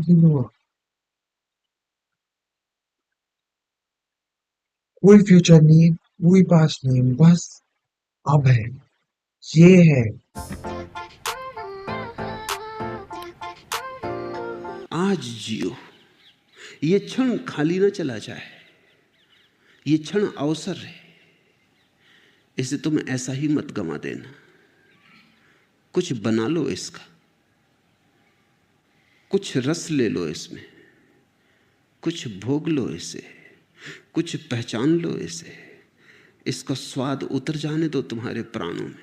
Feel हुआ? कोई future नहीं है, कोई पास्ट नहीं है, बस अब है, ये है। आज जियो, ये क्षण खाली न चला जाए। ये क्षण अवसर है, इसे तुम ऐसा ही मत गंवा देना। कुछ बना लो इसका, कुछ रस ले लो इसमें, कुछ भोग लो इसे, कुछ पहचान लो इसे। इसका स्वाद उतर जाने दो तुम्हारे प्राणों में।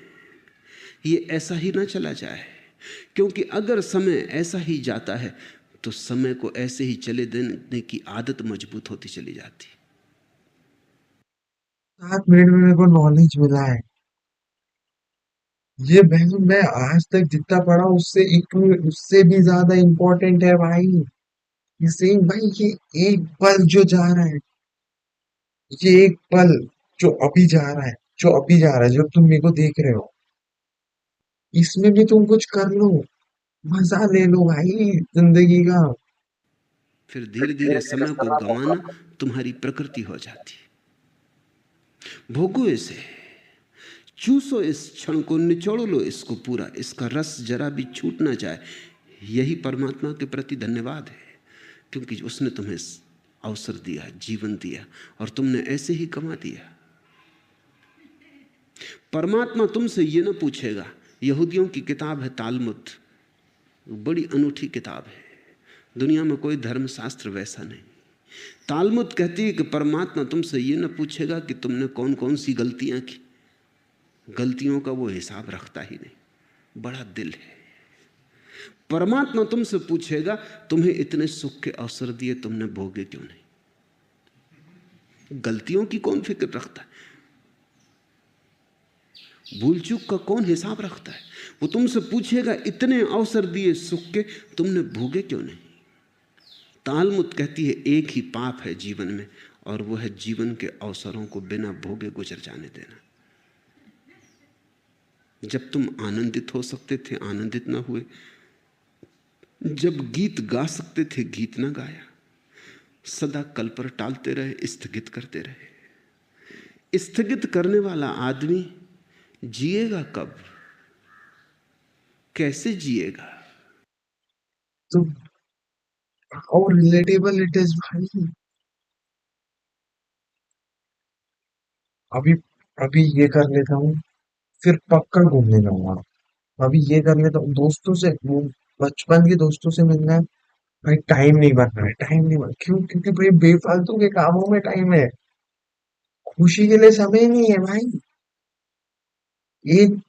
ये ऐसा ही ना चला जाए, क्योंकि अगर समय ऐसा ही जाता है तो समय को ऐसे ही चले देने की आदत मजबूत होती चली जाती। 7 मिनट में मेरे को नॉलेज मिला है। ये बहन मैं आज तक जितना पढ़ा उससे भी ज्यादा इम्पोर्टेंट है भाई। ये सेम भाई, ये एक पल जो जा रहा है, ये एक पल जो अभी जा रहा है, जो अभी जा रहा है, जो तुम मेरे को देख रहे हो, इसमें भी तुम कुछ कर लो, मजा ले लो भाई जिंदगी का। फिर धीरे धीरे समय को गंवाना तुम्हारी प्रकृति हो जाती है। भोगो इसे, चूसो इस क्षण को, निचोड़ लो इसको पूरा, इसका रस जरा भी छूट ना जाए। यही परमात्मा के प्रति धन्यवाद है, क्योंकि उसने तुम्हें अवसर दिया, जीवन दिया, और तुमने ऐसे ही कमा दिया। परमात्मा तुमसे ये ना पूछेगा। यहूदियों की किताब है तालमुद, बड़ी अनूठी किताब है। दुनिया में कोई धर्मशास्त्र वैसा नहीं। तालमुद कहती है कि परमात्मा तुमसे ये ना पूछेगा कि तुमने कौन कौन सी गलतियां की। गलतियों का वो हिसाब रखता ही नहीं, बड़ा दिल है। परमात्मा तुमसे पूछेगा तुम्हें इतने सुख के अवसर दिए, तुमने भोगे क्यों नहीं। गलतियों की कौन फिक्र रखता है, भूल चूक का कौन हिसाब रखता है। वो तुमसे पूछेगा इतने अवसर दिए सुख के, तुमने भोगे क्यों नहीं। तालमुद कहती है एक ही पाप है जीवन में, और वो है जीवन के अवसरों को बिना भोगे गुजर जाने देना। जब तुम आनंदित हो सकते थे आनंदित ना हुए, जब गीत गा सकते थे गीत ना गाया, सदा कल पर टालते रहे, स्थगित करते रहे। स्थगित करने वाला आदमी जिएगा कब, कैसे जिएगा। तो हाउ रिलेटेबल इट इज भाई। अभी अभी ये कर लेता हूँ, फिर पक्का घूमने जाऊंगा। अभी ये कर लेता हूँ, दोस्तों से वो बचपन के दोस्तों से मिलना है। भाई टाइम नहीं बन रहा है, टाइम नहीं बन, क्यों? क्योंकि भाई बेफालतू के कामों में टाइम है, खुशी के लिए समय नहीं है भाई। एक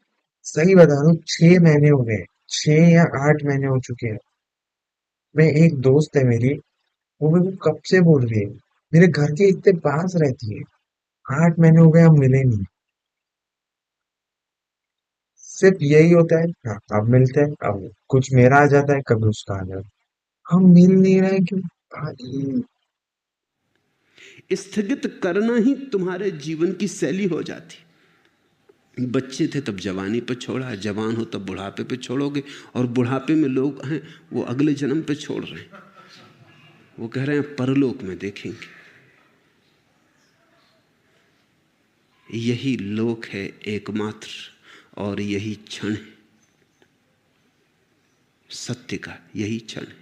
सही बता रहा हूँ, 6 महीने हो गए, 6 या 8 महीने हो चुके हैं। मैं एक दोस्त है मेरी, वो मेरे को कब से बोल रही है, मेरे घर के इतने पास रहती है, 8 महीने हो गए हम मिले नहीं। सिर्फ यही होता है, हाँ अब मिलते हैं, अब कुछ मेरा आ जाता है, कभी उसका आ जाता है, हम मिल नहीं रहे क्यों भाई? स्थगित करना ही तुम्हारे जीवन की शैली हो जाती। बच्चे थे तब जवानी पे छोड़ा, जवान हो तब बुढ़ापे पे छोड़ोगे, और बुढ़ापे में लोग हैं वो अगले जन्म पे छोड़ रहे हैं। वो कह रहे हैं परलोक में देखेंगे। यही लोक है एकमात्र, और यही क्षण है सत्य का, यही क्षण है।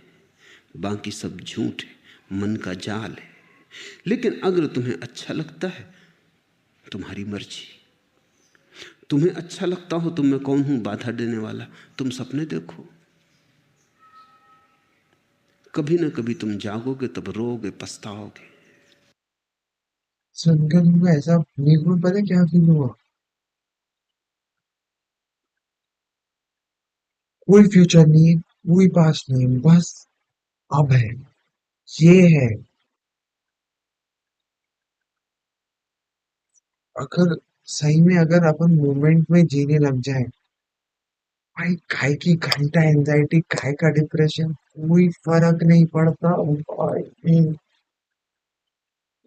बाकी सब झूठ है, मन का जाल है। लेकिन अगर तुम्हें अच्छा लगता है, तुम्हारी मर्जी। तुम्हें अच्छा लगता हो तो मैं कौन हूं बाधा देने वाला। तुम सपने देखो, कभी ना कभी तुम जागोगे, तब रोओगे, पछताओगे। संगम में ऐसा मेरे को पता है क्या फील हुआ? कोई फ्यूचर नहीं है, कोई पास्ट नहीं है, बस अब है, ये है। अगर सही में अगर अपन मोमेंट में जीने लग जाए, भाई काय की घंटा एंजाइटी, काय का डिप्रेशन, कोई फर्क नहीं पड़ता भाई।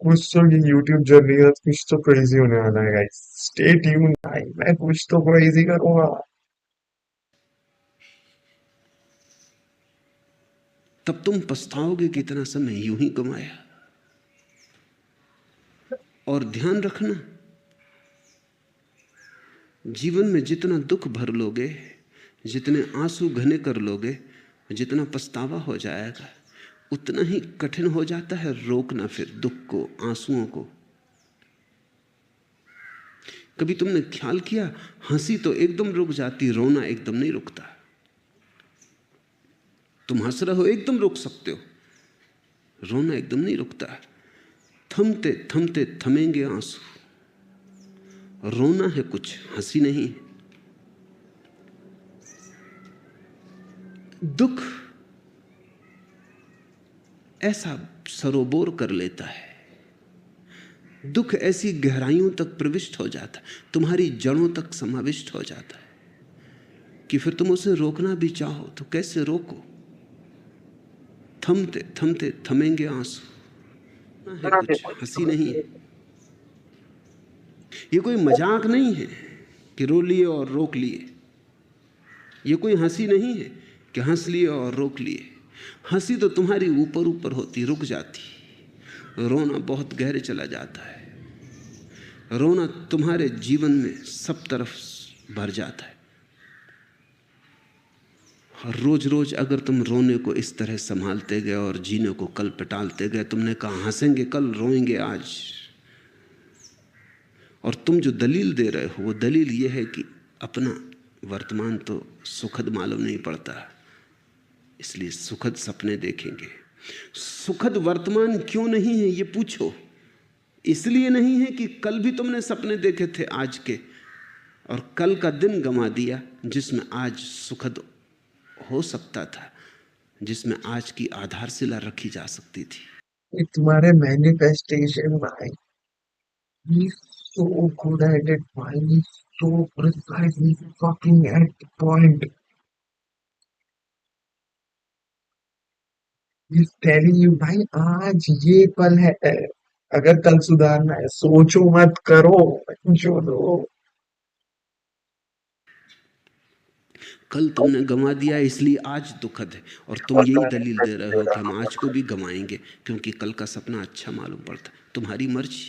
कुछ तो ये यूट्यूब जर्नी है, कुछ तो क्रेजी होने वाला है गाइस, स्टे ट्यून भाई, मैं कुछ तो क्रेजी करूंगा। तब तुम पछताओगे कि इतना समय यूं ही गंवाया। और ध्यान रखना, जीवन में जितना दुख भर लोगे, जितने आंसू घने कर लोगे, जितना पछतावा हो जाएगा, उतना ही कठिन हो जाता है रोकना फिर दुख को, आंसुओं को। कभी तुमने ख्याल किया, हंसी तो एकदम रुक जाती, रोना एकदम नहीं रुकता। तुम हंस रहे हो एकदम रुक सकते हो, रोना एकदम नहीं रुकता। थमते थमते थमेंगे आंसू। रोना है कुछ, हंसी नहीं। दुख ऐसा सरोबोर कर लेता है, दुख ऐसी गहराइयों तक प्रविष्ट हो जाता है, तुम्हारी जड़ों तक समाविष्ट हो जाता है कि फिर तुम उसे रोकना भी चाहो तो कैसे रोको। थमते थमते थमेंगे आंसू, है कुछ, हंसी नहीं है। ये कोई मजाक नहीं है कि रो लिए और रोक लिए। ये कोई हंसी नहीं है कि हंस लिए और रोक लिए। हंसी तो तुम्हारी ऊपर ऊपर होती, रुक जाती। रोना बहुत गहरे चला जाता है। रोना तुम्हारे जीवन में सब तरफ भर जाता है। और रोज रोज अगर तुम रोने को इस तरह संभालते गए और जीने को कल पे टालते गए, तुमने कहा हंसेंगे कल, रोएंगे आज, और तुम जो दलील दे रहे हो वो दलील ये है कि अपना वर्तमान तो सुखद मालूम नहीं पड़ता, इसलिए सुखद सपने देखेंगे। सुखद वर्तमान क्यों नहीं है ये पूछो। इसलिए नहीं है कि कल भी तुमने सपने देखे थे आज के, और कल का दिन गंवा दिया जिसमें आज सुखद हो सकता था, जिसमें आज की आधारशिला रखी जा सकती थी। ये तुम्हारे मैनिफेस्टेशन भाई, he's so good at it, भाई, he's so precisely fucking at the point. He's telling you भाई आज ये पल है, अगर कल सुधारना है सोचो मत करो, जो दो। कल तुमने गंवा दिया इसलिए आज दुखद है, और तुम यही दलील दे रहे हो कि हम आज को भी गंवाएंगे क्योंकि कल का सपना अच्छा मालूम पड़ता। तुम्हारी मर्जी,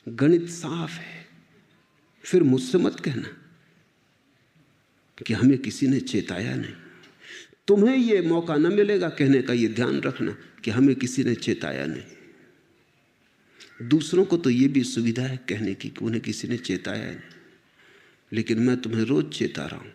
गणित साफ है। फिर मुझसे मत कहना कि हमें किसी ने चेताया नहीं। तुम्हें यह मौका न मिलेगा कहने का, यह ध्यान रखना कि हमें किसी ने चेताया नहीं। दूसरों को तो यह भी सुविधा है कहने की कि उन्हें किसी ने चेताया नहीं, लेकिन मैं तुम्हें रोज चेता रहा हूं।